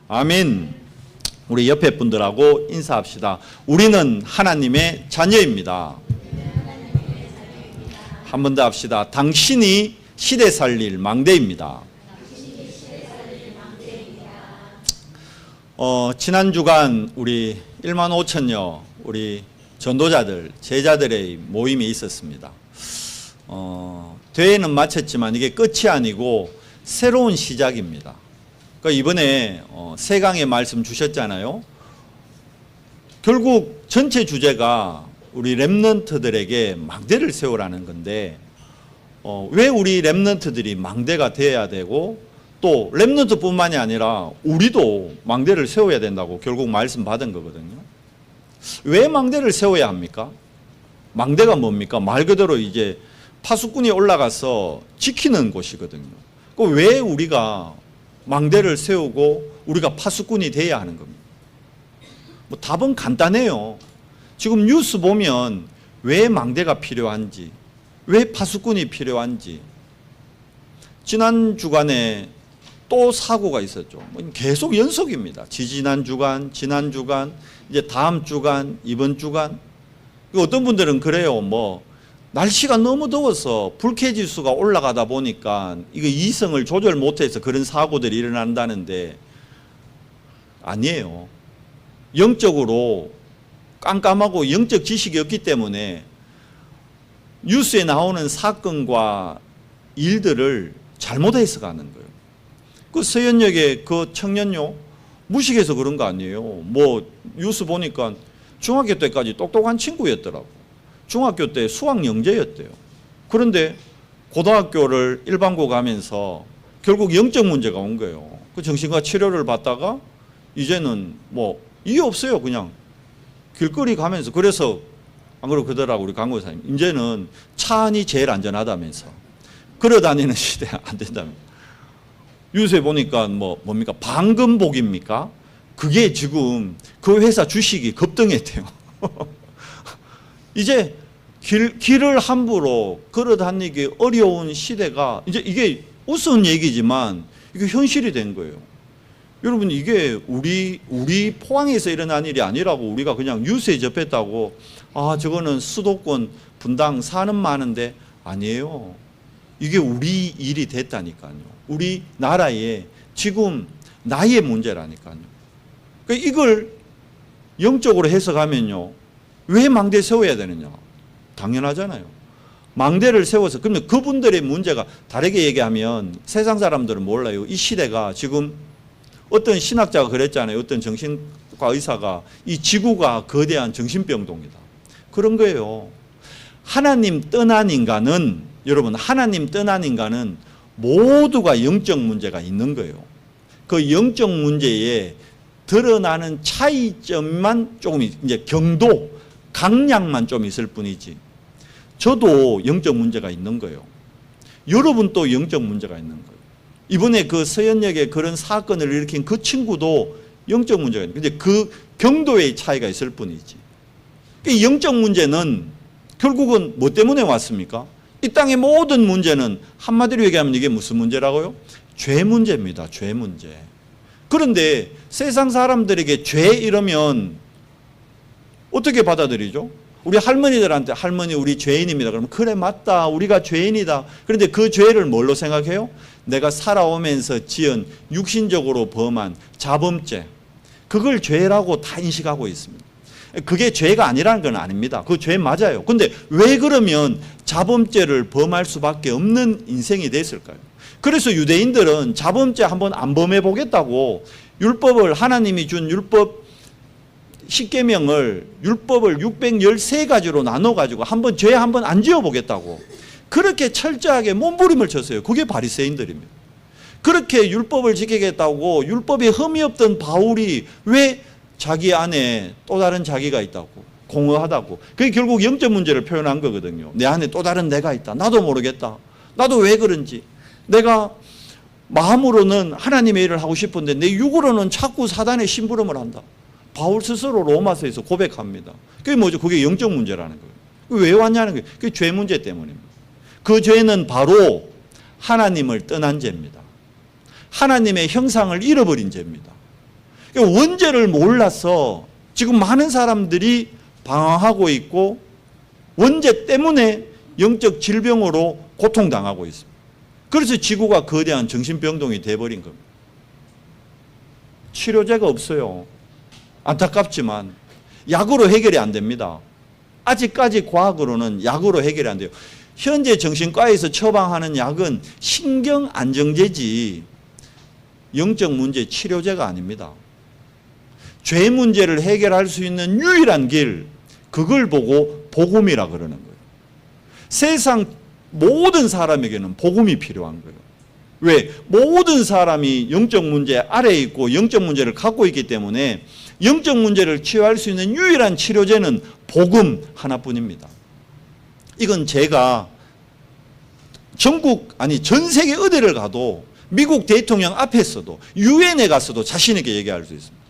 아멘. 우리 옆에 분들하고 인사합시다. 우리는 하나님의 자녀입니다. 한 번 더 합시다. 당신이 시대 살릴 망대입니다. 지난 주간 우리 1만 5천여 우리 전도자들, 제자들의 모임이 있었습니다. 대회는 마쳤지만 이게 끝이 아니고 새로운 시작입니다. 그러니까 이번에 세강의 말씀 주셨잖아요. 결국 전체 주제가 우리 렘넌트들에게 망대를 세우라는 건데 왜 우리 렘넌트들이 망대가 되어야 되고 또 렘넌트뿐만이 아니라 우리도 망대를 세워야 된다고 결국 말씀 받은 거거든요. 왜 망대를 세워야 합니까? 망대가 뭡니까? 말 그대로 이제 파수꾼이 올라가서 지키는 곳이거든요. 왜 우리가 망대를 세우고 우리가 파수꾼이 돼야 하는 겁니다. 답은 간단해요. 지금 뉴스 보면 왜 망대가 필요한지, 왜 파수꾼이 필요한지. 지난 주간에 또 사고가 있었죠. 계속 연속입니다. 지난 주간, 지난 주간, 이제 다음 주간, 이번 주간. 어떤 분들은 그래요. 날씨가 너무 더워서 불쾌지수가 올라가다 보니까 이거 이성을 조절 못해서 그런 사고들이 일어난다는데 아니에요. 영적으로 깜깜하고 영적 지식이 없기 때문에 뉴스에 나오는 사건과 일들을 잘못 해석하는 거예요. 그 서현역의 그 청년요 무식해서 그런 거 아니에요. 뉴스 보니까 중학교 때까지 똑똑한 친구였더라고. 중학교 때 수학 영재였대요. 그런데 고등학교를 일반고 가면서 결국 영적 문제가 온 거예요. 그 정신과 치료를 받다가 이제는 이게 없어요. 그냥 길거리 가면서. 그래서 안 그러고 그러더라고 우리 강고사님. 이제는 차 안이 제일 안전하다면서. 걸어다니는 시대 안 된다면서. 뉴스에 보니까 뭡니까? 방금복입니까? 그게 지금 그 회사 주식이 급등했대요. 이제 길을 함부로 걸어다니기 어려운 시대가 이제 이게 우스운 얘기지만 이게 현실이 된 거예요. 여러분 이게 우리 포항에서 일어난 일이 아니라고 우리가 그냥 뉴스에 접했다고 저거는 수도권 분당 사는 많은데 아니에요. 이게 우리 일이 됐다니까요. 우리 나라의 지금 나의 문제라니까요. 그러니까 이걸 영적으로 해석하면요. 왜 망대 세워야 되느냐? 당연하잖아요. 망대를 세워서 그러면 그분들의 문제가 다르게 얘기하면 세상 사람들은 몰라요. 이 시대가 지금 어떤 신학자가 그랬잖아요. 어떤 정신과 의사가 이 지구가 거대한 정신병동이다. 그런 거예요. 하나님 떠난 인간은 여러분 하나님 떠난 인간은 모두가 영적 문제가 있는 거예요. 그 영적 문제에 드러나는 차이점만 조금 이제 경도 강약만 좀 있을 뿐이지 저도 영적 문제가 있는 거예요. 여러분도 영적 문제가 있는 거예요. 이번에 그 서현역에 그런 사건을 일으킨 그 친구도 영적 문제가 있는 거예요. 근데 그 경도의 차이가 있을 뿐이지. 영적 문제는 결국은 뭐 때문에 왔습니까? 이 땅의 모든 문제는 한마디로 얘기하면 이게 무슨 문제라고요? 죄 문제입니다. 죄 문제. 그런데 세상 사람들에게 죄 이러면 어떻게 받아들이죠? 우리 할머니들한테 할머니 우리 죄인입니다. 그러면 그래 맞다. 우리가 죄인이다. 그런데 그 죄를 뭘로 생각해요? 내가 살아오면서 지은 육신적으로 범한 자범죄. 그걸 죄라고 다 인식하고 있습니다. 그게 죄가 아니라는 건 아닙니다. 그 죄 맞아요. 근데 왜 그러면 자범죄를 범할 수밖에 없는 인생이 됐을까요? 그래서 유대인들은 자범죄 한번 안 범해 보겠다고 율법을 하나님이 준 율법 10계명을 율법을 613가지로 나눠가지고 한번 죄 한번 안 지어보겠다고 그렇게 철저하게 몸부림을 쳤어요. 그게 바리새인들입니다. 그렇게 율법을 지키겠다고 율법에 흠이 없던 바울이 왜 자기 안에 또 다른 자기가 있다고 공허하다고 그게 결국 영적 문제를 표현한 거거든요. 내 안에 또 다른 내가 있다. 나도 모르겠다. 나도 왜 그런지 내가 마음으로는 하나님의 일을 하고 싶은데 내 육으로는 자꾸 사단의 심부름을 한다. 바울 스스로 로마서에서 고백합니다. 그게 뭐죠? 그게 영적 문제라는 거예요. 왜 왔냐는 거예요. 그게 죄 문제 때문입니다. 그 죄는 바로 하나님을 떠난 죄입니다. 하나님의 형상을 잃어버린 죄입니다. 그러니까 원죄를 몰라서 지금 많은 사람들이 방황하고 있고 원죄 때문에 영적 질병으로 고통당하고 있습니다. 그래서 지구가 거대한 정신병동이 돼버린 겁니다. 치료제가 없어요. 안타깝지만 약으로 해결이 안 됩니다. 아직까지 과학으로는 약으로 해결이 안 돼요. 현재 정신과에서 처방하는 약은 신경 안정제지 영적 문제 치료제가 아닙니다. 죄 문제를 해결할 수 있는 유일한 길, 그걸 보고 복음이라 그러는 거예요. 세상 모든 사람에게는 복음이 필요한 거예요. 왜? 모든 사람이 영적 문제 아래에 있고 영적 문제를 갖고 있기 때문에 영적 문제를 치유할 수 있는 유일한 치료제는 복음 하나뿐입니다. 이건 제가 전국, 아니 전 세계 어디를 가도 미국 대통령 앞에서도 유엔에 가서도 자신 있게 얘기할 수 있습니다.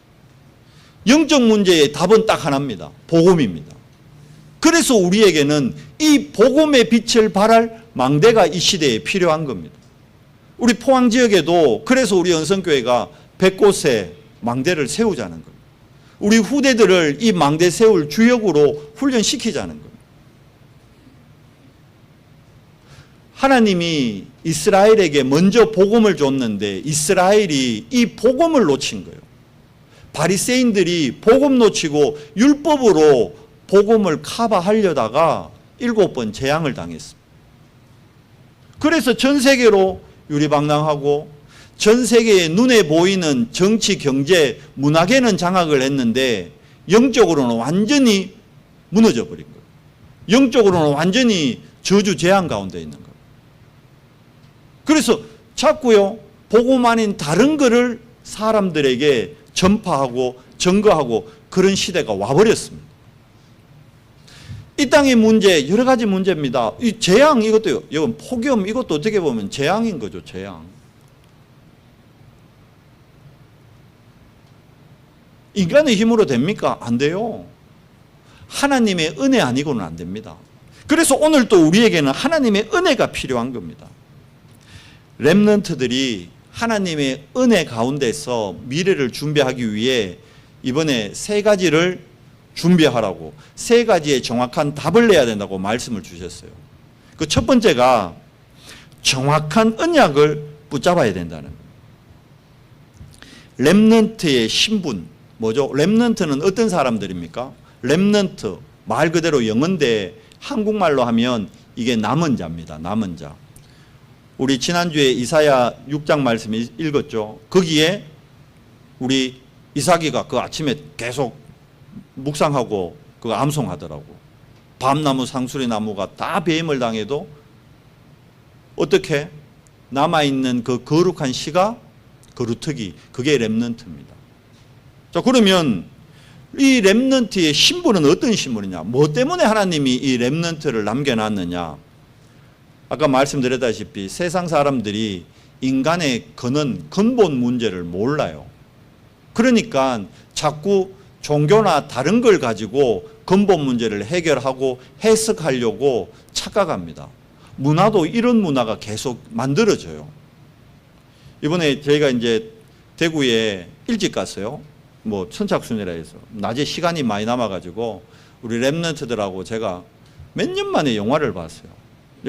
영적 문제의 답은 딱 하나입니다. 복음입니다. 그래서 우리에게는 이 복음의 빛을 발할 망대가 이 시대에 필요한 겁니다. 우리 포항 지역에도 그래서 우리 연성교회가 100곳에 망대를 세우자는 겁니다. 우리 후대들을 이 망대 세울 주역으로 훈련시키자는 겁니다. 하나님이 이스라엘에게 먼저 복음을 줬는데 이스라엘이 이 복음을 놓친 거예요. 바리새인들이 복음 놓치고 율법으로 복음을 커버하려다가 7번 재앙을 당했습니다. 그래서 전 세계로 유리방랑하고 전 세계의 눈에 보이는 정치, 경제, 문화계는 장악을 했는데 영적으로는 완전히 무너져 버린 거예요. 영적으로는 완전히 저주 재앙 가운데 있는 거예요. 그래서 자꾸요 복음 아닌 다른 거를 사람들에게 전파하고 증거하고 그런 시대가 와버렸습니다. 이 땅의 문제 여러 가지 문제입니다. 이 재앙 이것도요. 이건 폭염 이것도 어떻게 보면 재앙인 거죠. 재앙. 인간의 힘으로 됩니까? 안 돼요. 하나님의 은혜 아니고는 안 됩니다. 그래서 오늘 또 우리에게는 하나님의 은혜가 필요한 겁니다. 렘넌트들이 하나님의 은혜 가운데서 미래를 준비하기 위해 이번에 3가지를 준비하라고 3가지의 정확한 답을 내야 된다고 말씀을 주셨어요. 그 첫 번째가 정확한 언약을 붙잡아야 된다는 거예요. 렘넌트의 신분 뭐죠? 렘넌트는 어떤 사람들입니까? 렘넌트 말 그대로 영어인데 한국말로 하면 이게 남은 자입니다. 남은 자. 우리 지난주에 이사야 6장 말씀 읽었죠. 거기에 우리 이삭이가 그 아침에 계속 묵상하고 그거 암송하더라고. 밤나무 상수리 나무가 다 배임을 당해도 어떻게 남아있는 그 거룩한 씨가 거루터기 그게 렘넌트입니다. 자 그러면 이 렘넌트의 신분은 어떤 신분이냐? 뭐 때문에 하나님이 이 렘넌트를 남겨놨느냐? 아까 말씀드렸다시피 세상 사람들이 인간의 근본 문제를 몰라요. 그러니까 자꾸 종교나 다른 걸 가지고 근본 문제를 해결하고 해석하려고 착각합니다. 문화도 이런 문화가 계속 만들어져요. 이번에 저희가 이제 대구에 일찍 갔어요. 뭐 선착순이라 해서 낮에 시간이 많이 남아가지고 우리 렘넌트들하고 제가 몇 년 만에 영화를 봤어요.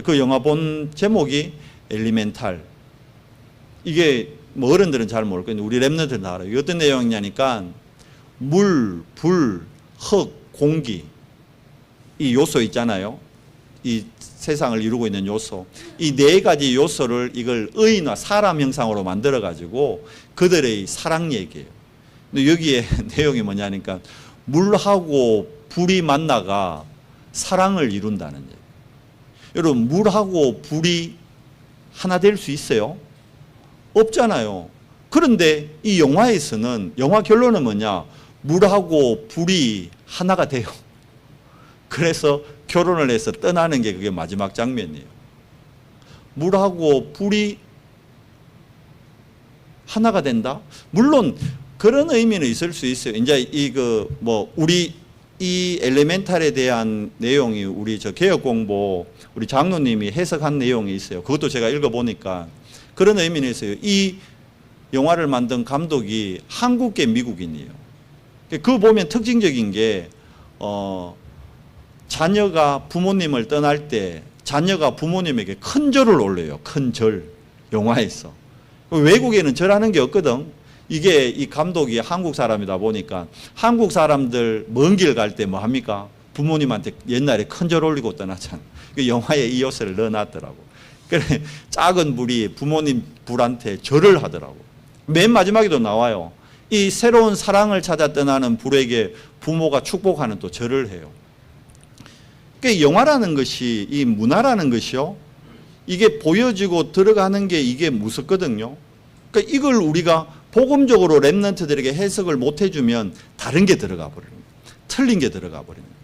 그 영화 본 제목이 엘리멘탈. 이게 뭐 어른들은 잘 모를 거예요. 우리 렘넌트는 알아요. 이게 어떤 내용이냐니까 물, 불, 흙, 공기 이 요소 있잖아요. 이 세상을 이루고 있는 요소. 이 4가지 요소를 이걸 의인화 사람 형상으로 만들어 가지고 그들의 사랑 얘기예요. 근데 여기에 내용이 뭐냐니까 물하고 불이 만나가 사랑을 이룬다는 얘기예요. 여러분 물하고 불이 하나 될 수 있어요? 없잖아요. 그런데 이 영화에서는 영화 결론은 뭐냐? 물하고 불이 하나가 돼요. 그래서 결혼을 해서 떠나는 게 그게 마지막 장면이에요. 물하고 불이 하나가 된다? 물론 그런 의미는 있을 수 있어요. 이제 우리 이 엘레멘탈에 대한 내용이 우리 저 개혁 공보 우리 장로님이 해석한 내용이 있어요. 그것도 제가 읽어보니까 그런 의미는 있어요. 이 영화를 만든 감독이 한국계 미국인이에요. 그거 보면 특징적인 게 자녀가 부모님을 떠날 때 자녀가 부모님에게 큰 절을 올려요. 큰 절, 영화에서. 외국에는 절하는 게 없거든. 이게 이 감독이 한국 사람이다 보니까 한국 사람들 먼 길 갈 때 뭐 합니까? 부모님한테 옛날에 큰 절 올리고 떠났잖아. 그 영화에 이 요소를 넣어놨더라고. 그래 작은 불이 부모님 불한테 절을 하더라고. 맨 마지막에도 나와요. 이 새로운 사랑을 찾아 떠나는 불에게 부모가 축복하는 또 절을 해요. 그러니까 영화라는 것이, 이 문화라는 것이요, 이게 보여지고 들어가는 게 이게 무섭거든요. 그러니까 이걸 우리가 복음적으로 렘넌트들에게 해석을 못 해주면 다른 게 들어가 버리는 거예요. 틀린 게 들어가 버리는 거예요.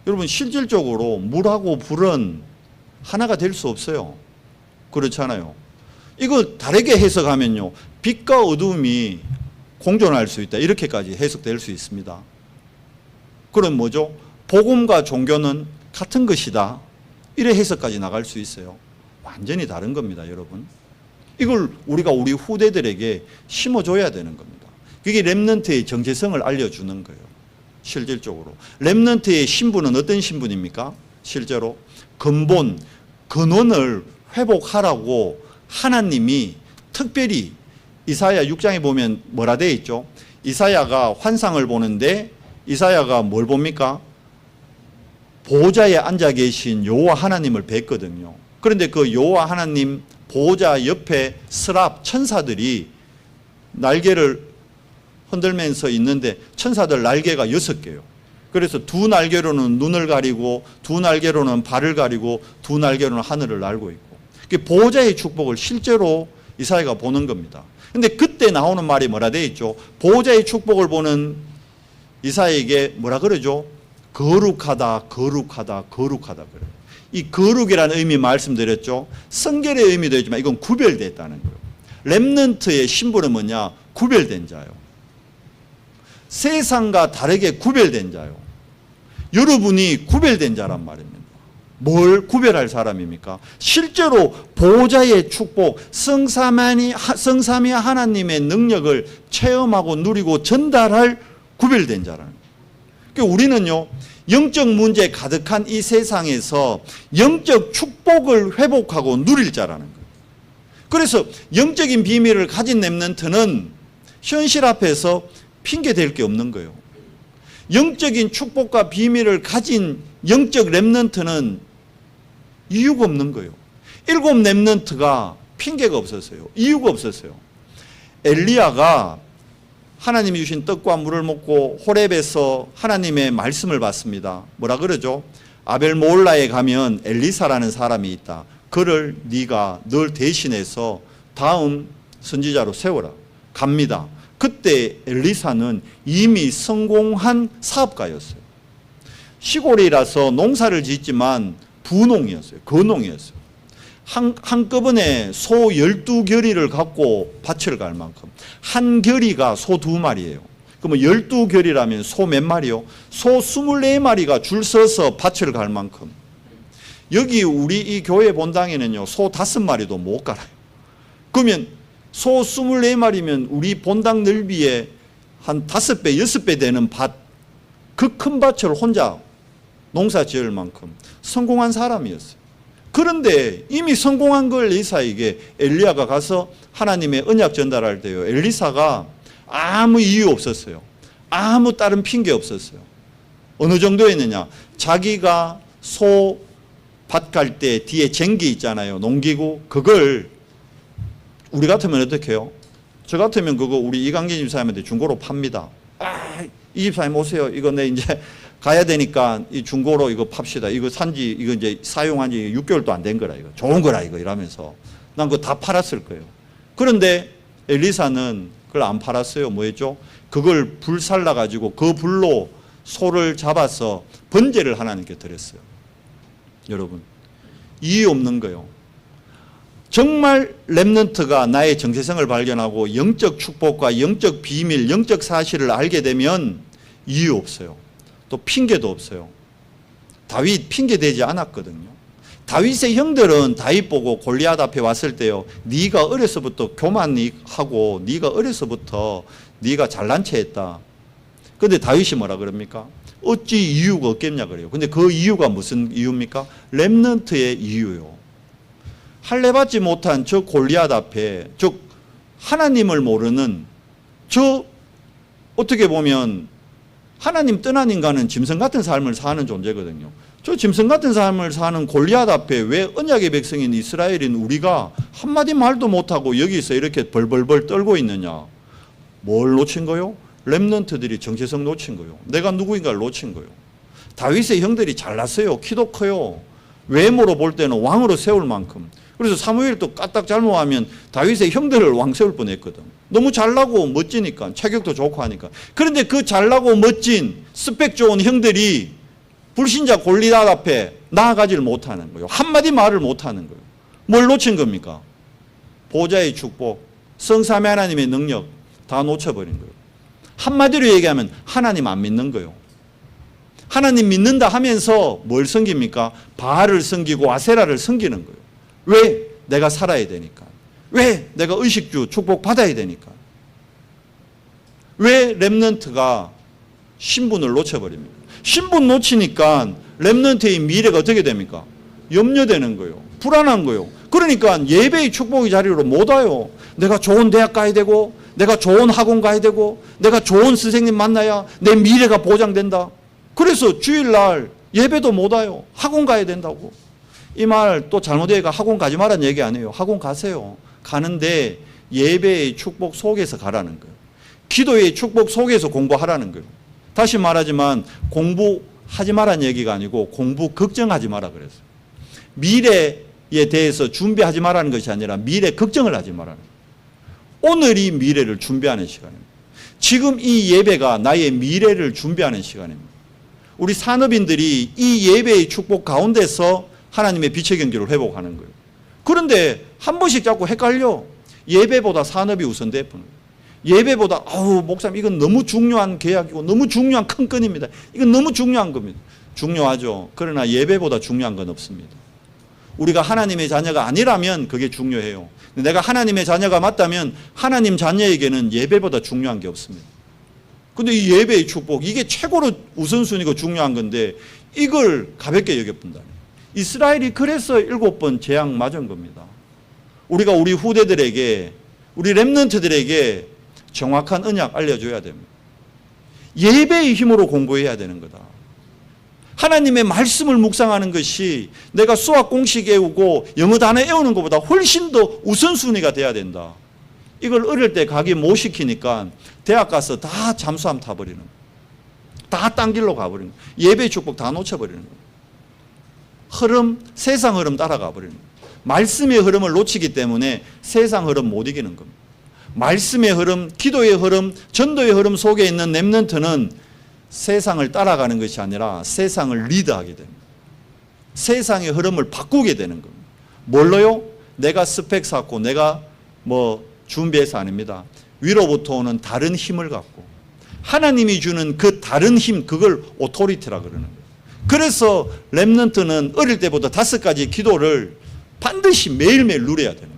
여러분 실질적으로 물하고 불은 하나가 될 수 없어요. 그렇잖아요. 이거 다르게 해석하면요, 빛과 어둠이 공존할 수 있다, 이렇게까지 해석될 수 있습니다. 그럼 뭐죠? 복음과 종교는 같은 것이다, 이래 해석까지 나갈 수 있어요. 완전히 다른 겁니다, 여러분. 이걸 우리가 우리 후대들에게 심어줘야 되는 겁니다. 그게 렘넌트의 정체성을 알려주는 거예요. 실질적으로 렘넌트의 신분은 어떤 신분입니까? 실제로 근본, 근원을 회복하라고 하나님이 특별히 이사야 6장에 보면 뭐라 되어 있죠? 이사야가 환상을 보는데 이사야가 뭘 봅니까? 보호자에 앉아 계신 여호와 하나님을 뵀거든요. 그런데 그 여호와 하나님 보호자 옆에 스랍 천사들이 날개를 흔들면서 있는데 천사들 날개가 6개예요. 그래서 두 날개로는 눈을 가리고 두 날개로는 발을 가리고 두 날개로는 하늘을 날고 있고, 보호자의 축복을 실제로 이사야가 보는 겁니다. 근데 그때 나오는 말이 뭐라 되어 있죠? 보호자의 축복을 보는 이사야에게 뭐라 그러죠? 거룩하다, 거룩하다, 거룩하다 그래요. 이 거룩이라는 의미 말씀드렸죠. 성결의 의미도 있지만 이건 구별됐다는 거예요. 렘넌트의 신분은 뭐냐? 구별된 자요. 세상과 다르게 구별된 자요. 여러분이 구별된 자란 말입니다. 뭘 구별할 사람입니까? 실제로 보호자의 축복, 성삼위 하나님의 능력을 체험하고 누리고 전달할 구별된 자라는 거예요. 그러니까 우리는요, 영적 문제 가득한 이 세상에서 영적 축복을 회복하고 누릴 자라는 거예요. 그래서 영적인 비밀을 가진 렘넌트는 현실 앞에서 핑계 댈 게 없는 거예요. 영적인 축복과 비밀을 가진 영적 렘넌트는 이유가 없는 거예요. 7 렘넌트가 핑계가 없었어요. 이유가 없었어요. 엘리야가 하나님이 주신 떡과 물을 먹고 호렙에서 하나님의 말씀을 받습니다. 뭐라 그러죠? 아벨 모홀라에 가면 엘리사라는 사람이 있다. 그를 네가 널 대신해서 다음 선지자로 세워라. 갑니다. 그때 엘리사는 이미 성공한 사업가였어요. 시골이라서 농사를 짓지만 부농이었어요. 거농이었어요. 한꺼번에 소 12결의를 갖고 밭을 갈 만큼, 한 결의가 소 2마리예요. 그러면 12결의라면 소 몇 마리요? 소 24마리가 줄 서서 밭을 갈 만큼. 여기 우리 이 교회 본당에는요, 소 5마리도 못 갈아요. 그러면 소 24마리면 우리 본당 넓이에 한 5배, 6배 되는 밭, 그 큰 밭을 혼자 농사 지을 만큼 성공한 사람이었어요. 그런데 이미 성공한 걸 엘리사에게 엘리야가 가서 하나님의 언약 전달할 때요, 엘리사가 아무 이유 없었어요. 아무 다른 핑계 없었어요. 어느 정도였느냐? 자기가 소 밭 갈 때 뒤에 쟁기 있잖아요, 농기구. 그걸 우리 같으면 어떻게 해요? 저 같으면 그거 우리 이강진 집사님한테 중고로 팝니다. 이 집사님 오세요. 이거 내 이제 가야 되니까 이 중고로 이거 팝시다. 이거 산지, 이거 이제 사용한 지 6개월도 안 된 거라, 이거. 좋은 거라, 이거. 이러면서. 난 그거 다 팔았을 거예요. 그런데 엘리사는 그걸 안 팔았어요. 뭐 했죠? 그걸 불 살라가지고 그 불로 소를 잡아서 번제를 하나님께 드렸어요. 여러분, 이유 없는 거예요. 정말 렘넌트가 나의 정체성을 발견하고 영적 축복과 영적 비밀, 영적 사실을 알게 되면 이유 없어요. 또 핑계도 없어요. 다윗 핑계 대지 않았거든요. 다윗의 형들은 다윗 보고 골리앗 앞에 왔을 때요, 네가 어려서부터 교만하고 네가 어려서부터 네가 잘난 체 했다. 근데 다윗이 뭐라 그럽니까? 어찌 이유가 없겠냐 그래요. 근데 그 이유가 무슨 이유입니까? 렘넌트의 이유요. 할례받지 못한 저 골리앗 앞에, 즉 하나님을 모르는, 저 어떻게 보면 하나님 떠난 인간은 짐승 같은 삶을 사는 존재거든요. 저 짐승 같은 삶을 사는 골리앗 앞에 왜 언약의 백성인 이스라엘인 우리가 한마디 말도 못하고 여기서 이렇게 벌벌벌 떨고 있느냐? 뭘 놓친 거요? 렘넌트들이 정체성 놓친 거요. 내가 누구인가를 놓친 거요. 다윗의 형들이 잘났어요. 키도 커요. 외모로 볼 때는 왕으로 세울 만큼. 그래서 사무엘도 까딱 잘못하면 다윗의 형들을 왕 세울 뻔했거든. 너무 잘나고 멋지니까, 체격도 좋고 하니까. 그런데 그 잘나고 멋진 스펙 좋은 형들이 불신자 골리앗 앞에 나아가지를 못하는 거예요. 한마디 말을 못하는 거예요. 뭘 놓친 겁니까? 보좌의 축복, 성삼위 하나님의 능력 다 놓쳐버린 거예요. 한마디로 얘기하면 하나님 안 믿는 거예요. 하나님 믿는다 하면서 뭘 섬깁니까? 바알을 섬기고 아세라를 섬기는 거예요. 왜? 내가 살아야 되니까. 왜? 내가 의식주 축복 받아야 되니까. 왜 렘넌트가 신분을 놓쳐버립니까? 신분 놓치니까 렘넌트의 미래가 어떻게 됩니까? 염려되는 거예요. 불안한 거예요. 그러니까 예배의 축복의 자리로 못 와요. 내가 좋은 대학 가야 되고, 내가 좋은 학원 가야 되고, 내가 좋은 선생님 만나야 내 미래가 보장된다. 그래서 주일날 예배도 못 와요. 학원 가야 된다고. 이 말 또 잘못되니까 학원 가지 말라는 얘기 아니에요. 학원 가세요. 가는데 예배의 축복 속에서 가라는 거예요. 기도의 축복 속에서 공부하라는 거예요. 다시 말하지만 공부하지 말라는 얘기가 아니고 공부 걱정하지 마라 그랬어요. 미래에 대해서 준비하지 말라는 것이 아니라 미래 걱정을 하지 말라는 거예요. 오늘이 미래를 준비하는 시간입니다. 지금 이 예배가 나의 미래를 준비하는 시간입니다. 우리 산업인들이 이 예배의 축복 가운데서 하나님의 빛의 경기를 회복하는 거예요. 그런데 한 번씩 자꾸 헷갈려. 예배보다 산업이 우선돼. 예배보다 목사님 이건 너무 중요한 계약이고 너무 중요한 큰 건입니다. 이건 너무 중요한 겁니다. 중요하죠. 그러나 예배보다 중요한 건 없습니다. 우리가 하나님의 자녀가 아니라면 그게 중요해요. 내가 하나님의 자녀가 맞다면 하나님 자녀에게는 예배보다 중요한 게 없습니다. 근데 이 예배의 축복, 이게 최고로 우선순위고 중요한 건데 이걸 가볍게 여겨본다. 이스라엘이 그래서 7번 재앙 맞은 겁니다. 우리가 우리 후대들에게, 우리 렘넌트들에게 정확한 언약 알려줘야 됩니다. 예배의 힘으로 공부해야 되는 거다. 하나님의 말씀을 묵상하는 것이 내가 수학 공식 외우고 영어 단어 외우는 것보다 훨씬 더 우선순위가 돼야 된다. 이걸 어릴 때 가기 못 시키니까 대학 가서 다 잠수함 타버리는 거예요. 다 딴 길로 가버리는 거예요. 예배의 축복 다 놓쳐버리는 거예요. 흐름, 세상 흐름 따라가 버리는 거예요. 말씀의 흐름을 놓치기 때문에 세상 흐름 못 이기는 겁니다. 말씀의 흐름, 기도의 흐름, 전도의 흐름 속에 있는 렘넌트는 세상을 따라가는 것이 아니라 세상을 리드하게 됩니다. 세상의 흐름을 바꾸게 되는 겁니다. 뭘로요? 내가 스펙 쌓고 내가 준비해서 아닙니다. 위로부터 오는 다른 힘을 갖고 하나님이 주는 그 다른 힘, 그걸 오토리티라 그러는 거예요. 그래서 렘넌트는 어릴 때부터 5가지 기도를 반드시 매일매일 누려야 되는 거예요.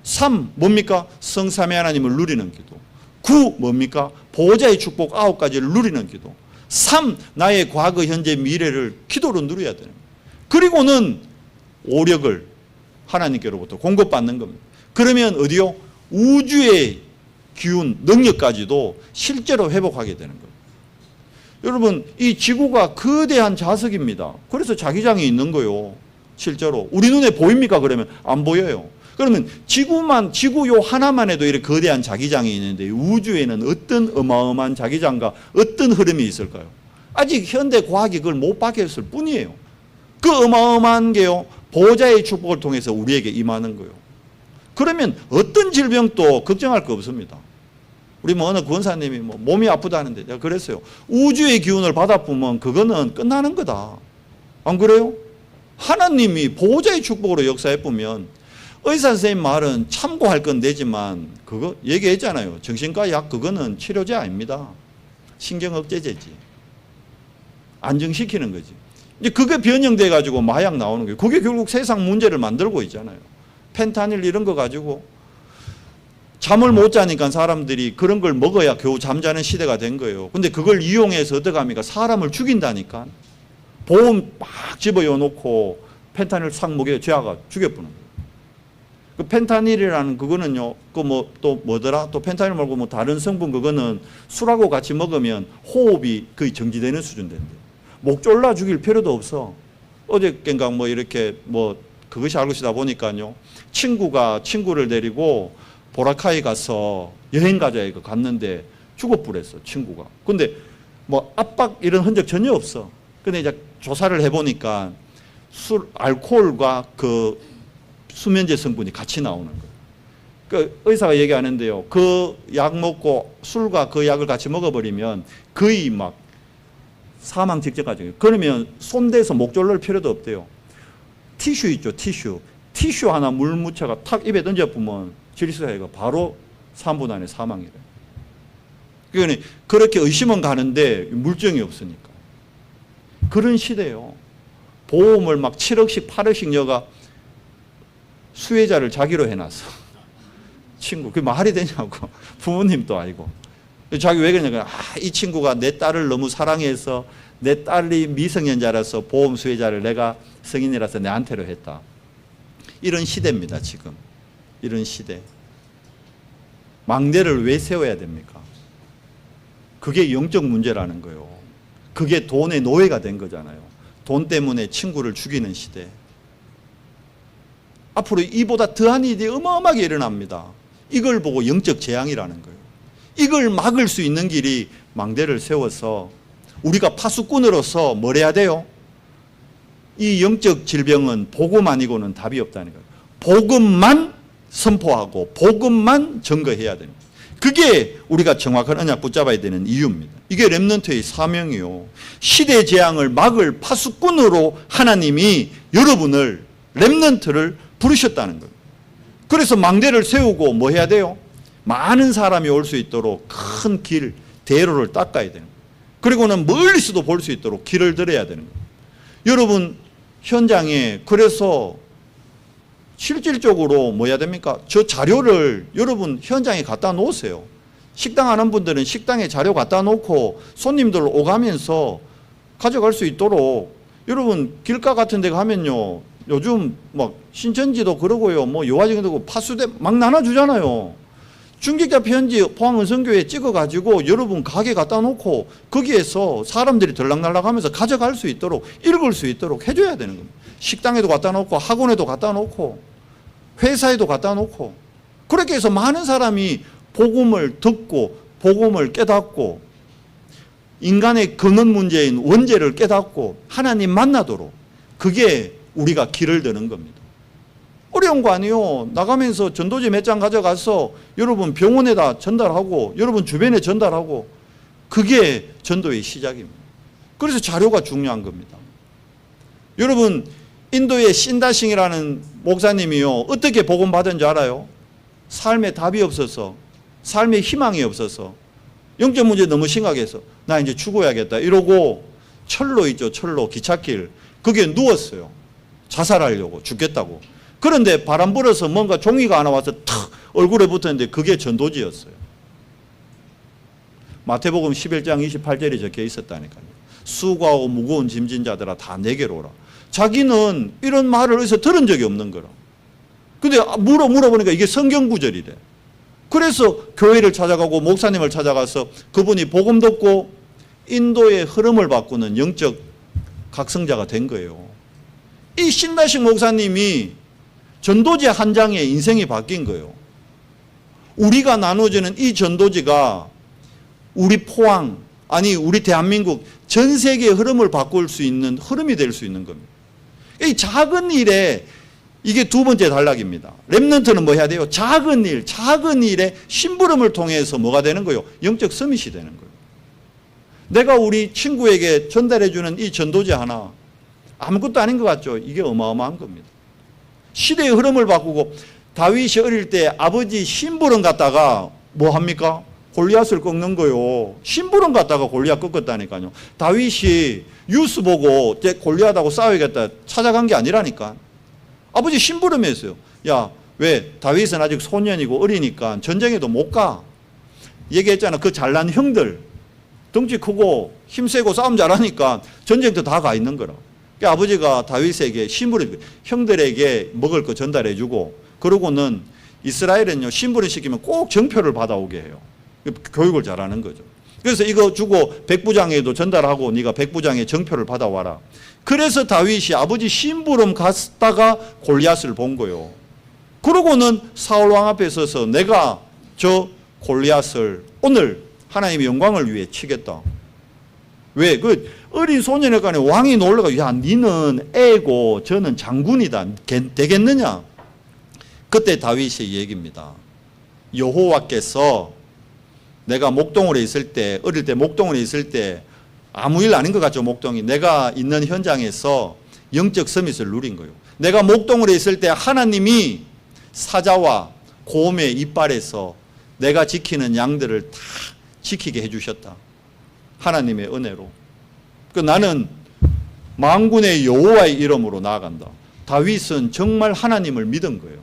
3 뭡니까? 성삼위 하나님을 누리는 기도. 9 뭡니까? 보호자의 축복 9가지를 누리는 기도. 3 나의 과거, 현재, 미래를 기도로 누려야 되는 거예요. 그리고는 오력을 하나님께로부터 공급받는 겁니다. 그러면 어디요? 우주의 기운, 능력까지도 실제로 회복하게 되는 거예요. 여러분, 이 지구가 거대한 자석입니다. 그래서 자기장이 있는 거예요. 실제로. 우리 눈에 보입니까? 그러면 안 보여요. 그러면 지구 요 하나만 해도 이렇게 거대한 자기장이 있는데 우주에는 어떤 어마어마한 자기장과 어떤 흐름이 있을까요? 아직 현대 과학이 그걸 못 밝혔을 뿐이에요. 그 어마어마한 게요, 보호자의 축복을 통해서 우리에게 임하는 거예요. 그러면 어떤 질병도 걱정할 거 없습니다. 우리 어느 권사님이 몸이 아프다는데 내가 그랬어요. 우주의 기운을 받아보면 그거는 끝나는 거다. 안 그래요? 하나님이 보호자의 축복으로 역사해보면 의사 선생님 말은 참고할 건 되지만 그거 얘기했잖아요. 정신과 약 그거는 치료제 아닙니다. 신경억제제지. 안정시키는 거지. 이제 그게 변형돼 가지고 마약 나오는 거예요. 그게 결국 세상 문제를 만들고 있잖아요. 펜타닐 이런 거 가지고 잠을 못 자니까 사람들이 그런 걸 먹어야 겨우 잠자는 시대가 된 거예요. 근데 그걸 이용해서 어떻게 합니까? 사람을 죽인다니까. 보험 막 집어여 놓고 펜타닐 싹 먹여 죄아가 죽여보는 거예요. 그 펜타닐이라는 그거는요, 그 뭐 또 뭐더라? 또 펜타닐 말고 뭐 다른 성분 그거는 술하고 같이 먹으면 호흡이 거의 정지되는 수준 된대요. 목 졸라 죽일 필요도 없어. 어저께인가 뭐 이렇게 뭐 그것이 알고 있다 보니까요. 친구가 친구를 데리고 보라카이 가서 여행 가자 이거 갔는데 죽어버렸어, 친구가. 근데 뭐 압박 이런 흔적 전혀 없어. 근데 이제 조사를 해보니까 알코올과 그 수면제 성분이 같이 나오는 거예요. 그 의사가 얘기하는데요. 그 약 먹고 술과 그 약을 같이 먹어버리면 거의 막 사망 직전까지. 그러면 손대서 목 졸릴 필요도 없대요. 티슈 있죠, 티슈. 티슈 하나 물 묻혀가 탁 입에 던져보면 질식사회가 바로 3분 안에 사망이래요. 그러니까 그렇게 의심은 가는데 물증이 없으니까. 그런 시대예요. 보험을 막 7억씩 8억씩 여가 수혜자를 자기로 해놨어. 친구. 그게 말이 되냐고. 부모님도 아니고. 자기 왜 그러냐면 이 친구가 내 딸을 너무 사랑해서 내 딸이 미성년자라서 보험 수혜자를 내가 성인이라서 내한테로 했다. 이런 시대입니다, 지금. 이런 시대. 망대를 왜 세워야 됩니까? 그게 영적 문제라는 거예요. 그게 돈의 노예가 된 거잖아요. 돈 때문에 친구를 죽이는 시대. 앞으로 이보다 더한 일이 어마어마하게 일어납니다. 이걸 보고 영적 재앙이라는 거예요. 이걸 막을 수 있는 길이 망대를 세워서 우리가 파수꾼으로서 뭘 해야 돼요? 이 영적 질병은 복음 아니고는 답이 없다는 거예요. 복음만 선포하고 복음만 증거해야 됩니다. 그게 우리가 정확한 언약 붙잡아야 되는 이유입니다. 이게 렘넌트의 사명이요. 시대 재앙을 막을 파수꾼으로 하나님이 여러분을 렘넌트를 부르셨다는 거예요. 그래서 망대를 세우고 뭐 해야 돼요? 많은 사람이 올 수 있도록 큰 길, 대로를 닦아야 되는 거예요. 그리고는 멀리서도 볼 수 있도록 길을 들여야 되는 거예요. 여러분 현장에 그래서 실질적으로 뭐 해야 됩니까? 저 자료를 여러분 현장에 갖다 놓으세요. 식당 하는 분들은 식당에 자료 갖다 놓고 손님들 오가면서 가져갈 수 있도록 여러분 길가 같은 데 가면요. 요즘 막 신천지도 그러고요. 뭐 요화정도 파수대 막 나눠주잖아요. 중직자 편지 포항은성교회 찍어가지고 여러분 가게 갖다 놓고 거기에서 사람들이 들락날락하면서 가져갈 수 있도록 읽을 수 있도록 해줘야 되는 겁니다. 식당에도 갖다 놓고 학원에도 갖다 놓고 회사에도 갖다 놓고 그렇게 해서 많은 사람이 복음을 듣고 복음을 깨닫고 인간의 근원 문제인 원죄를 깨닫고 하나님 만나도록 그게 우리가 길을 드는 겁니다. 어려운 거 아니에요. 나가면서 전도지 몇 장 가져가서 여러분 병원에다 전달하고 여러분 주변에 전달하고 그게 전도의 시작입니다. 그래서 자료가 중요한 겁니다. 여러분 인도의 신다싱이라는 목사님이요. 어떻게 복음 받은 줄 알아요? 삶에 답이 없어서 삶에 희망이 없어서 영적 문제 너무 심각해서 나 이제 죽어야겠다 이러고 철로 있죠. 철로 기찻길 거기에 누웠어요. 자살하려고 죽겠다고. 그런데 바람 불어서 뭔가 종이가 하나 와서 탁 얼굴에 붙었는데 그게 전도지였어요. 마태복음 11장 28절에 적혀 있었다니까요. 수고하고 무거운 짐진 자들아 다 내게로 오라. 자기는 이런 말을 어디서 들은 적이 없는 거라. 근데 물어보니까 이게 성경 구절이래. 그래서 교회를 찾아가고 목사님을 찾아가서 그분이 복음 듣고 인도의 흐름을 바꾸는 영적 각성자가 된 거예요. 이 신다식 목사님이 전도지 한 장에 인생이 바뀐 거예요. 우리가 나눠지는 이 전도지가 우리 포항, 아니 우리 대한민국 전 세계의 흐름을 바꿀 수 있는 흐름이 될 수 있는 겁니다. 이 작은 일에 이게 두 번째 단락입니다. 렘넌트는 뭐 해야 돼요? 작은 일에 심부름을 통해서 뭐가 되는 거예요? 영적 서밋이 되는 거예요. 내가 우리 친구에게 전달해주는 이 전도지 하나 아무것도 아닌 것 같죠? 이게 어마어마한 겁니다. 시대의 흐름을 바꾸고 다윗이 어릴 때 아버지 심부름 갔다가 뭐 합니까? 골리앗을 꺾는 거요. 심부름 갔다가 골리앗 꺾었다니까요. 다윗이 뉴스 보고 골리앗하고 싸워야겠다 찾아간 게 아니라니까. 아버지 심부름했어요. 야, 왜? 다윗은 아직 소년이고 어리니까 전쟁에도 못 가. 얘기했잖아. 그 잘난 형들, 덩치 크고 힘세고 싸움 잘하니까 전쟁도 다 가 있는 거라. 그러니까 아버지가 다윗에게 심부름, 형들에게 먹을 거 전달해주고, 그러고는 이스라엘은요, 심부름 시키면 꼭 정표를 받아오게 해요. 교육을 잘하는 거죠. 그래서 이거 주고 백부장에도 전달하고 네가 백부장의 정표를 받아와라. 그래서 다윗이 아버지 심부름 갔다가 골리앗을 본 거요. 그러고는 사울 왕 앞에 서서 내가 저 골리앗을 오늘 하나님의 영광을 위해 치겠다. 왜? 그 어린 소년에 관해 왕이 놀라가, 야, 니는 애고 저는 장군이다. 되겠느냐? 그때 다윗의 얘기입니다. 여호와께서 내가 목동으로 있을 때, 어릴 때 목동으로 있을 때 아무 일 아닌 것 같죠, 목동이. 내가 있는 현장에서 영적 서밋을 누린 거예요. 내가 목동으로 있을 때 하나님이 사자와 곰의 이빨에서 내가 지키는 양들을 다 지키게 해주셨다. 하나님의 은혜로. 그 나는 만군의 여호와의 이름으로 나아간다. 다윗은 정말 하나님을 믿은 거예요.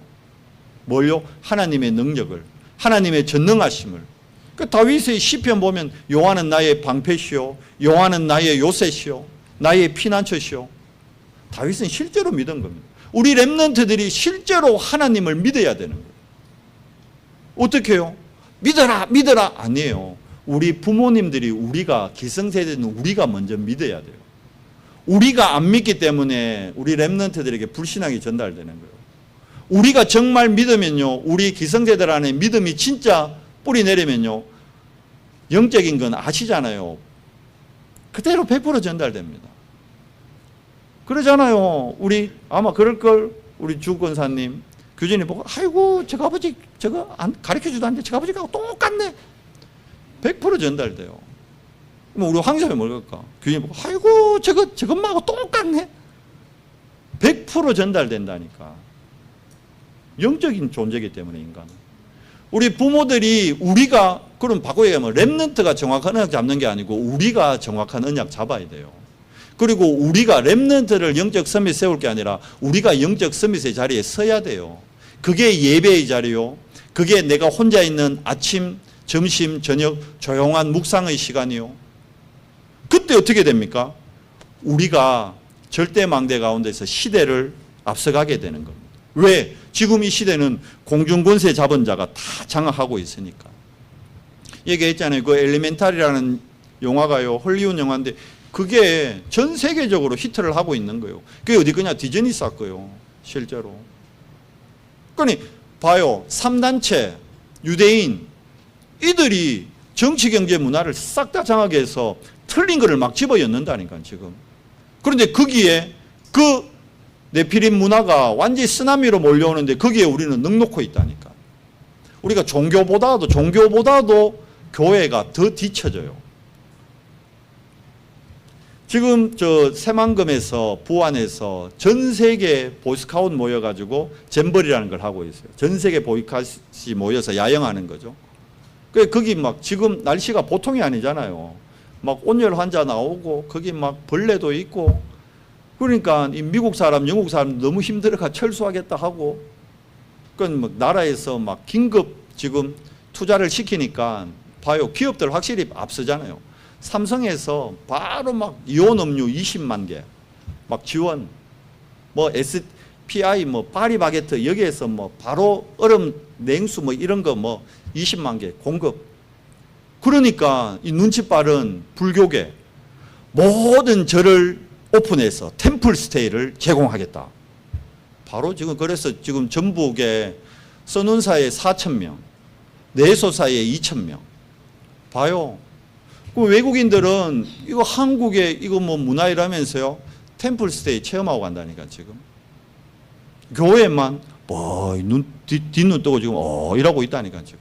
뭘요? 하나님의 능력을, 하나님의 전능하심을. 그 다윗의 시편 보면 여호와는 나의 방패시오, 여호와는 나의 요새시오, 나의 피난처시오. 다윗은 실제로 믿은 겁니다. 우리 렘넌트들이 실제로 하나님을 믿어야 되는 거예요. 어떻게 해요? 믿어라 믿어라 아니에요. 우리 부모님들이, 우리가 기성세대는 우리가 먼저 믿어야 돼요. 우리가 안 믿기 때문에 우리 렘넌트들에게 불신앙이 전달되는 거예요. 우리가 정말 믿으면요, 우리 기성세대들 안에 믿음이 진짜 뿌리 내리면요, 영적인 건 아시잖아요. 그대로 100% 전달됩니다. 그러잖아요. 우리 아마 그럴걸, 우리 주권사님 교진이 보고, 아이고 저거 아버지 저거 안 가르쳐주도 않는데 저거 아버지가 똑같네. 100% 전달돼요. 그럼 우리 황사회 뭘 걸까? 교진이 보고, 아이고 저것만하고 똑같네. 100% 전달된다니까. 영적인 존재이기 때문에 인간은. 우리 부모들이, 우리가, 그럼 바꿔 얘기하면 렘넌트가 정확한 언약 잡는 게 아니고 우리가 정확한 언약 잡아야 돼요. 그리고 우리가 렘넌트를 영적 서밋 세울 게 아니라 우리가 영적 서밋의 자리에 서야 돼요. 그게 예배의 자리요. 그게 내가 혼자 있는 아침, 점심, 저녁 조용한 묵상의 시간이요. 그때 어떻게 됩니까? 우리가 절대망대 가운데서 시대를 앞서가게 되는 겁니다. 왜? 지금 이 시대는 공중권세 잡은 자가 다 장악하고 있으니까. 얘기했잖아요. 그 엘리멘탈이라는 영화가요, 헐리우드 영화인데 그게 전 세계적으로 히트를 하고 있는 거예요. 그게 어디 그냥 디즈니 쌌고요, 실제로. 그러니 봐요, 3단체, 유대인, 이들이 정치, 경제, 문화를 싹 다 장악해 해서 틀린 거를 막 집어넣는다니까 지금. 그런데 거기에 그 네피림 문화가 완전히 쓰나미로 몰려오는데 거기에 우리는 넉넉히 있다니까. 우리가 종교보다도 교회가 더 뒤처져요. 지금 저 새만금에서, 부안에서 전 세계 보이스카우트 모여가지고 잼버리라는 걸 하고 있어요. 전 세계 보이스카우트이 모여서 야영하는 거죠. 거기 막 지금 날씨가 보통이 아니잖아요. 막 온열 환자 나오고 거기 막 벌레도 있고, 그러니까 이 미국 사람, 영국 사람 너무 힘들어가 철수하겠다 하고, 그건 막 나라에서 막 긴급 지금 투자를 시키니까 봐요. 기업들 확실히 앞서잖아요. 삼성에서 바로 막 이온 음료 20만 개 막 지원, 뭐 SPI 뭐 파리바게트 여기에서 뭐 바로 얼음 냉수 뭐 이런 거 뭐 20만 개 공급. 그러니까 이 눈치 빠른 불교계 모든 절을 오픈해서 템플 스테이를 제공하겠다. 바로 지금 그래서 지금 전북에 선운사에 4,000명, 내소사에 2,000명. 봐요. 그 외국인들은 이거 한국의 이거 뭐 문화이라면서요, 템플 스테이 체험하고 간다니까 지금. 교회만 뭐 뒷눈 뜨고 지금 이러고 있다니까 지금.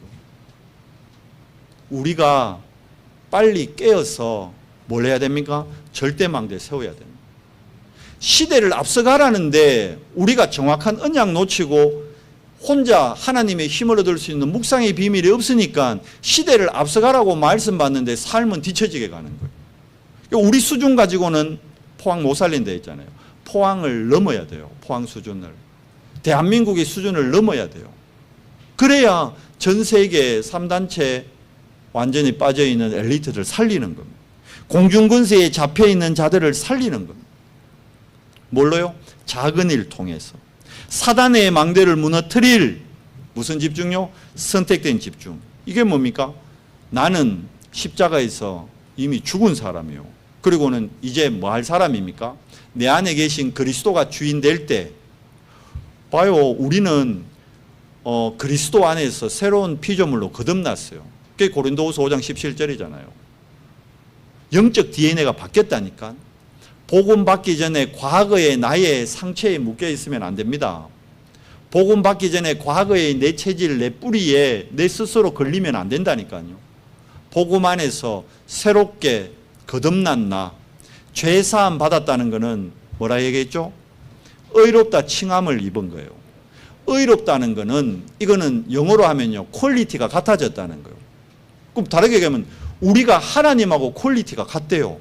우리가 빨리 깨어서 뭘 해야 됩니까? 절대망대 세워야 됩니다. 시대를 앞서가라는데 우리가 정확한 언약 놓치고 혼자 하나님의 힘을 얻을 수 있는 묵상의 비밀이 없으니까 시대를 앞서가라고 말씀받는데 삶은 뒤처지게 가는 거예요. 우리 수준 가지고는 포항 못 살린다 했잖아요. 포항을 넘어야 돼요. 포항 수준을. 대한민국의 수준을 넘어야 돼요. 그래야 전 세계 3단체 완전히 빠져있는 엘리트들 살리는 겁니다. 공중근세에 잡혀있는 자들을 살리는 겁니다. 뭘로요? 작은 일 통해서. 사단의 망대를 무너뜨릴 무슨 집중요? 선택된 집중. 이게 뭡니까? 나는 십자가에서 이미 죽은 사람이요. 그리고는 이제 뭐 할 사람입니까? 내 안에 계신 그리스도가 주인 될 때 봐요. 우리는 그리스도 안에서 새로운 피조물로 거듭났어요. 그게 고린도후서 5장 17절이잖아요. 영적 DNA가 바뀌었다니까. 복음 받기 전에 과거의 나의 상처에 묶여 있으면 안 됩니다. 복음 받기 전에 과거의 내 체질, 내 뿌리에 내 스스로 걸리면 안 된다니까요. 복음 안에서 새롭게 거듭난 나, 죄사함 받았다는 것은 뭐라 얘기했죠? 의롭다 칭함을 입은 거예요. 의롭다는 것은 이거는 영어로 하면요, 퀄리티가 같아졌다는 거예요. 그럼 다르게 얘기하면 우리가 하나님하고 퀄리티가 같대요.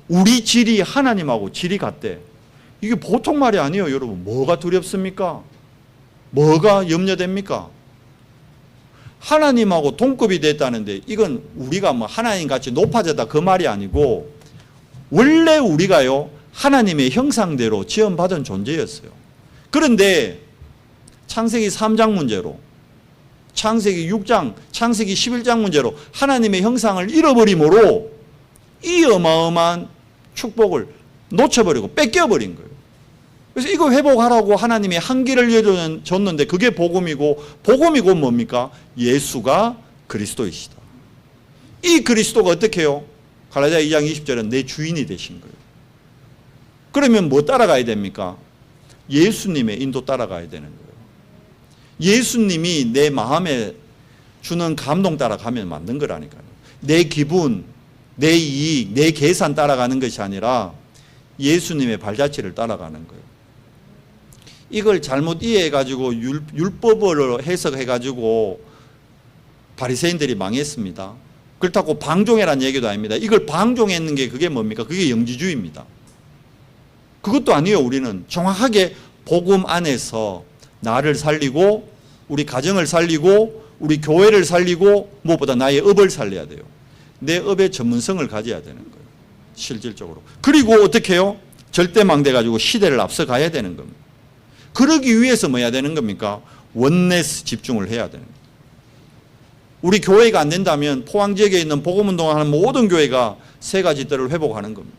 우리 질이 하나님하고 질이 같대. 이게 보통 말이 아니에요, 여러분. 뭐가 두렵습니까? 뭐가 염려됩니까? 하나님하고 동급이 됐다는데 이건 우리가 뭐 하나님 같이 높아졌다 그 말이 아니고 원래 우리가요, 하나님의 형상대로 지음받은 존재였어요. 그런데 창세기 3장 문제로, 창세기 6장, 창세기 11장 문제로 하나님의 형상을 잃어버림으로 이 어마어마한 축복을 놓쳐버리고 뺏겨버린 거예요. 그래서 이거 회복하라고 하나님이 한계를 줬는데 그게 복음이고, 복음이 곧 뭡니까? 예수가 그리스도이시다. 이 그리스도가 어떻게 해요? 갈라디아 2장 20절은 내 주인이 되신 거예요. 그러면 뭐 따라가야 됩니까? 예수님의 인도 따라가야 되는 거예요. 예수님이 내 마음에 주는 감동 따라가면 만든 거라니까요. 내 기분, 내 이익, 내 계산 따라가는 것이 아니라 예수님의 발자취를 따라가는 거예요. 이걸 잘못 이해해가지고 율법으로 해석해가지고 바리새인들이 망했습니다. 그렇다고 방종해라는 얘기도 아닙니다. 이걸 방종했는 게 그게 뭡니까? 그게 영지주의입니다. 그것도 아니에요. 우리는 정확하게 복음 안에서 나를 살리고 우리 가정을 살리고 우리 교회를 살리고 무엇보다 나의 업을 살려야 돼요. 내 업의 전문성을 가져야 되는 거예요. 실질적으로. 그리고 어떻게 해요? 절대망대 가지고 시대를 앞서가야 되는 겁니다. 그러기 위해서 뭐 해야 되는 겁니까? 원네스 집중을 해야 되는 겁니다. 우리 교회가 안 된다면 포항 지역에 있는 복음운동을 하는 모든 교회가 세 가지 뜰을 회복하는 겁니다.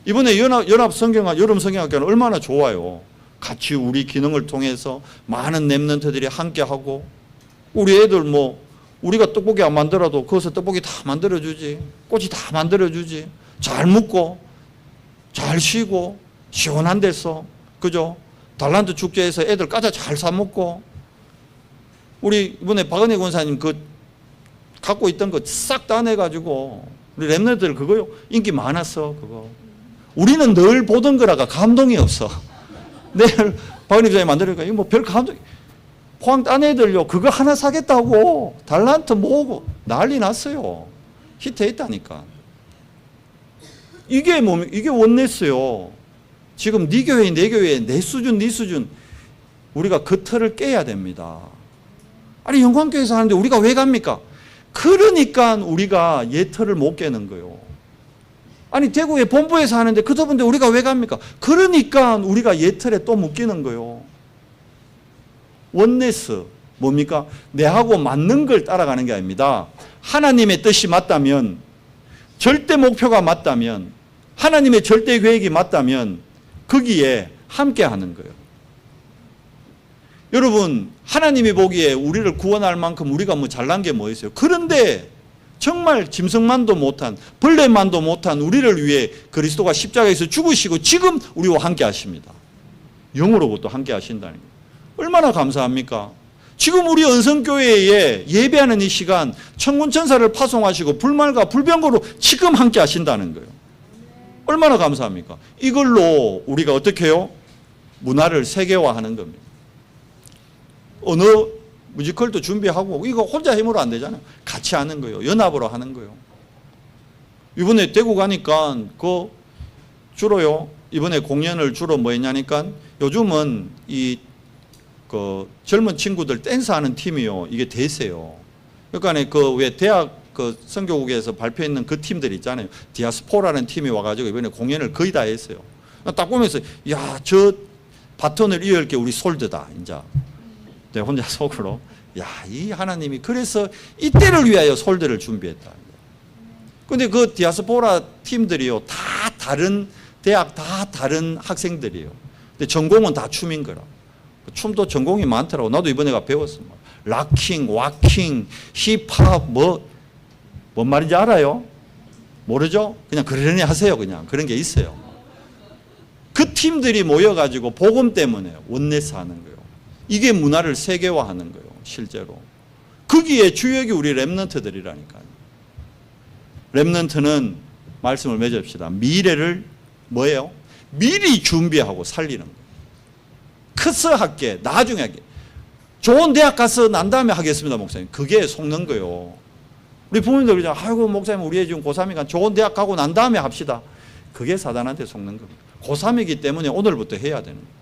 이번에 연합 성경학, 여름 성경학교는 얼마나 좋아요. 같이 우리 기능을 통해서 많은 랩런트들이 함께하고 우리 애들 뭐 우리가 떡볶이 안 만들어도 거기서 떡볶이 다 만들어주지, 꼬치 다 만들어주지, 잘 먹고 잘 쉬고 시원한 데서, 그죠? 달란트 축제에서 애들 과자 잘 사 먹고, 우리 이번에 박은혜 권사님 그 갖고 있던 거 싹 다 내가지고 우리 랩런트들 그거요 인기 많았어. 그거 우리는 늘 보던 거라가 감동이 없어. 내일 박은혜 권사님 만들니까 이거 뭐 별 감동. 포항 딴 애들요 그거 하나 사겠다고 달란트 모으고 난리 났어요. 히트했다니까. 이게 뭡니까? 이게 원네스요. 지금 네 교회 내 교회 내 수준 네 수준 우리가 그 틀을 깨야 됩니다. 아니 영광교회에서 하는데 우리가 왜 갑니까? 그러니까 우리가 옛 틀을 못 깨는 거예요. 아니 대구의 본부에서 하는데 그 더운데 우리가 왜 갑니까? 그러니까 우리가 옛 틀에 또 묶이는 거예요. 원네스 뭡니까? 내하고 맞는 걸 따라가는 게 아닙니다. 하나님의 뜻이 맞다면, 절대 목표가 맞다면, 하나님의 절대 계획이 맞다면 거기에 함께 하는 거예요. 여러분 하나님이 보기에 우리를 구원할 만큼 우리가 뭐 잘난 게 뭐 있어요? 그런데 정말 짐승만도 못한, 벌레만도 못한 우리를 위해 그리스도가 십자가에서 죽으시고 지금 우리와 함께 하십니다. 영으로부터 함께 하신다는 거예요. 얼마나 감사합니까? 지금 우리 언성교회에 예배하는 이 시간 천군천사를 파송하시고 불말과 불병거로 지금 함께 하신다는 거예요. 얼마나 감사합니까? 이걸로 우리가 어떻게 해요? 문화를 세계화하는 겁니다. 언어 뮤지컬도 준비하고 이거 혼자 힘으로 안 되잖아요. 같이 하는 거예요. 연합으로 하는 거예요. 이번에 대구 가니까 그 주로요. 이번에 공연을 주로 뭐 했냐니까 요즘은 이 그 젊은 친구들 댄스 하는 팀이요. 이게 대세요. 그러니까 그 왜 대학 그 선교국에서 발표했는 그 팀들 있잖아요. 디아스포라는 팀이 와가지고 이번에 공연을 거의 다 했어요. 딱 보면서 야, 저 바톤을 이을 게 우리 솔드다. 이제 내가 혼자 속으로 야, 이 하나님이 그래서 이때를 위하여 솔드를 준비했다. 근데 그 디아스포라 팀들이요. 다 다른 대학 다 다른 학생들이에요. 근데 전공은 다 춤인 거라. 춤도 전공이 많더라고. 나도 이번에 가 배웠어. 락킹, 와킹, 힙합 뭔 말인지 알아요? 모르죠? 그냥 그러려니 하세요. 그냥 그런 게 있어요. 그 팀들이 모여가지고 복음 때문에 원네스 하는 거예요. 이게 문화를 세계화하는 거예요. 실제로. 거기에 주역이 우리 렘넌트들이라니까요. 렘넌트는 말씀을 맺읍시다. 미래를 뭐예요? 미리 준비하고 살리는 거예요. 커서 할게, 나중에 할게. 좋은 대학 가서 난 다음에 하겠습니다, 목사님. 그게 속는 거예요. 우리 부모님들 그러잖아요. 아이고, 목사님, 우리 애 지금 고3이니까 좋은 대학 가고 난 다음에 합시다. 그게 사단한테 속는 겁니다. 고3이기 때문에 오늘부터 해야 되는 거예요.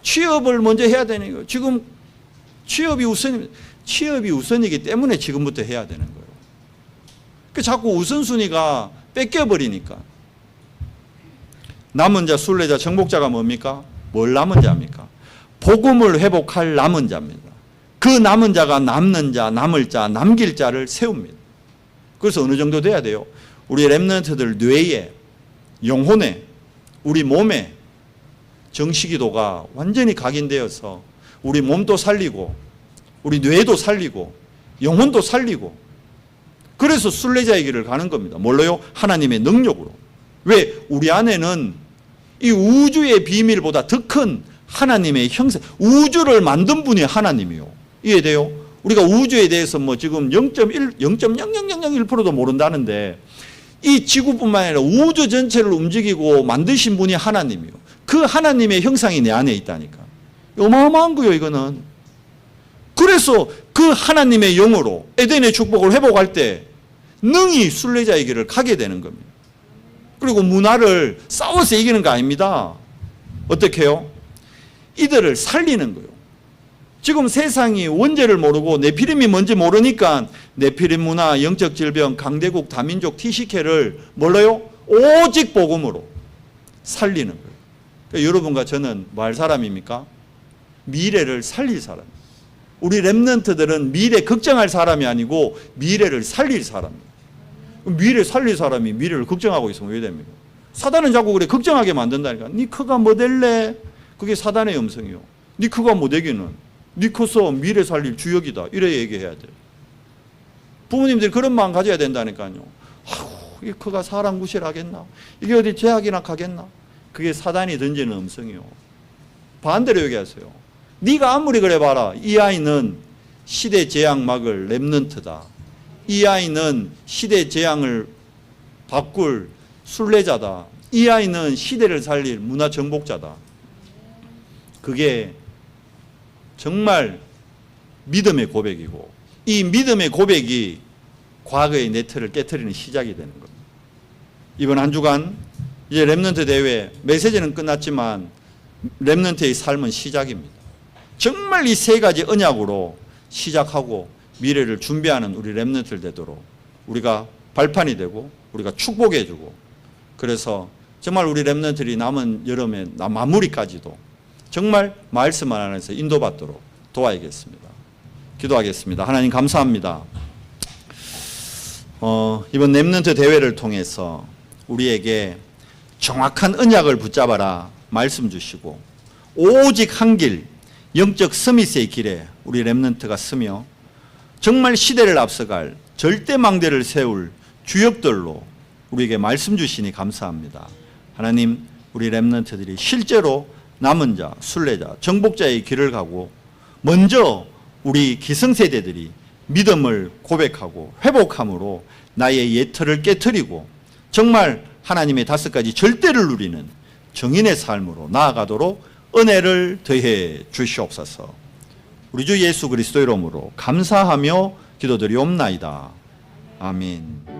취업을 먼저 해야 되는 거예요. 지금 취업이 우선이기 때문에 지금부터 해야 되는 거예요. 그 자꾸 우선순위가 뺏겨버리니까. 남은 자, 순례자, 정복자가 뭡니까? 뭘 남은 자입니까? 복음을 회복할 남은 자입니다. 그 남은 자가 남는 자, 남을 자, 남길 자를 세웁니다. 그래서 어느 정도 돼야 돼요? 우리 렘넌트들 뇌에, 영혼에, 우리 몸에 정시기도가 완전히 각인되어서 우리 몸도 살리고 우리 뇌도 살리고 영혼도 살리고 그래서 순례자의 길을 가는 겁니다. 뭘로요? 하나님의 능력으로. 왜? 우리 안에는 이 우주의 비밀보다 더 큰 하나님의 형상, 우주를 만든 분이 하나님이요. 이해돼요? 우리가 우주에 대해서 뭐 지금 0.00001%도 모른다는데 이 지구뿐만 아니라 우주 전체를 움직이고 만드신 분이 하나님이요. 그 하나님의 형상이 내 안에 있다니까. 어마어마한 거예요, 이거는. 그래서 그 하나님의 영으로 에덴의 축복을 회복할 때 능히 순례자의 길을 가게 되는 겁니다. 그리고 문화를 싸워서 이기는 거 아닙니다. 어떻게 해요? 이들을 살리는 거예요. 지금 세상이 원죄를 모르고 네피림이 뭔지 모르니까 네피림 문화, 영적 질병, 강대국, 다민족, TCK를 뭘로요? 오직 복음으로 살리는 거예요. 그러니까 여러분과 저는 뭐 할 사람입니까? 미래를 살릴 사람. 우리 렘넌트들은 미래 걱정할 사람이 아니고 미래를 살릴 사람입니다. 미래 살릴 사람이 미래를 걱정하고 있으면 왜 됩니까? 사단은 자꾸 그래 걱정하게 만든다니까. 니 커가 뭐 될래? 그게 사단의 음성이요. 니 커가 뭐 되기는. 니 커서 미래 살릴 주역이다. 이래 얘기해야 돼요. 부모님들이 그런 마음 가져야 된다니까요. 아우, 이 커가 사람 구실하겠나? 이게 어디 제약이나 가겠나? 그게 사단이 던지는 음성이요. 반대로 얘기하세요. 네가 아무리 그래 봐라. 이 아이는 시대 재앙 막을 렘넌트다. 이 아이는 시대 재앙을 바꿀 순례자다. 이 아이는 시대를 살릴 문화 정복자다. 그게 정말 믿음의 고백이고 이 믿음의 고백이 과거의 네트를 깨트리는 시작이 되는 겁니다. 이번 한 주간 이제 렘넌트 대회 메시지는 끝났지만 렘넌트의 삶은 시작입니다. 정말 이 세 가지 언약으로 시작하고 미래를 준비하는 우리 렘넌트들 되도록 우리가 발판이 되고 우리가 축복해 주고 그래서 정말 우리 렘넌트들이 남은 여름의 마무리까지도 정말 말씀 안에서 인도받도록 도와야겠습니다. 기도하겠습니다. 하나님 감사합니다. 이번 렘넌트 대회를 통해서 우리에게 정확한 언약을 붙잡아라 말씀 주시고 오직 한 길 영적 스미스의 길에 우리 렘넌트가 서며 정말 시대를 앞서갈 절대망대를 세울 주역들로 우리에게 말씀 주시니 감사합니다. 하나님 우리 렘넌트들이 실제로 남은 자, 순례자, 정복자의 길을 가고 먼저 우리 기성세대들이 믿음을 고백하고 회복함으로 나의 옛틀을 깨트리고 정말 하나님의 5가지 절대를 누리는 정인의 삶으로 나아가도록 은혜를 더해 주시옵소서. 우리 주 예수 그리스도 이름으로 감사하며 기도드리옵나이다. 아멘.